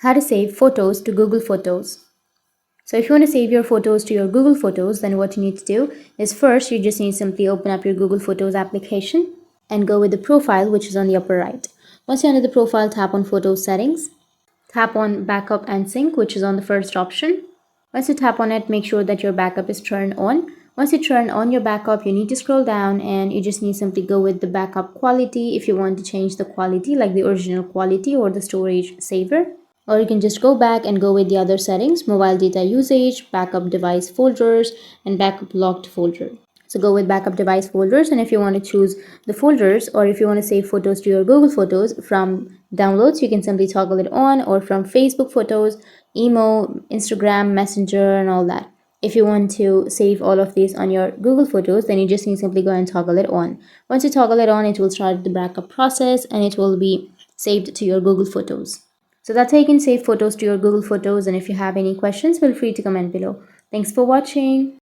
How to save photos to Google Photos. So if you want to save your photos to your Google Photos, then what you need to do is first you just need to simply open up your Google Photos application and go with the profile, which is on the upper right. Once you're under the profile, tap on Photo Settings, tap on Backup and Sync, which is on the first option. Once you tap on it, make sure that your backup is turned on. Once you turn on your backup, you need to scroll down and you just need to simply go with the backup quality if you want to change the quality, like the original quality or the storage saver. Or you can just go back and go with the other settings: mobile data usage, backup device folders, and backup locked folder. So go with backup device folders, and if you want to choose the folders, or if you want to save photos to your Google Photos from downloads, you can simply toggle it on, or from Facebook photos, email, Instagram, Messenger, and all that. If you want to save all of these on your Google Photos, then you just need to simply go and toggle it on. Once you toggle it on, it will start the backup process and it will be saved to your Google Photos. So that's how you can save photos to your Google Photos, and if you have any questions, feel free to comment below. Thanks for watching.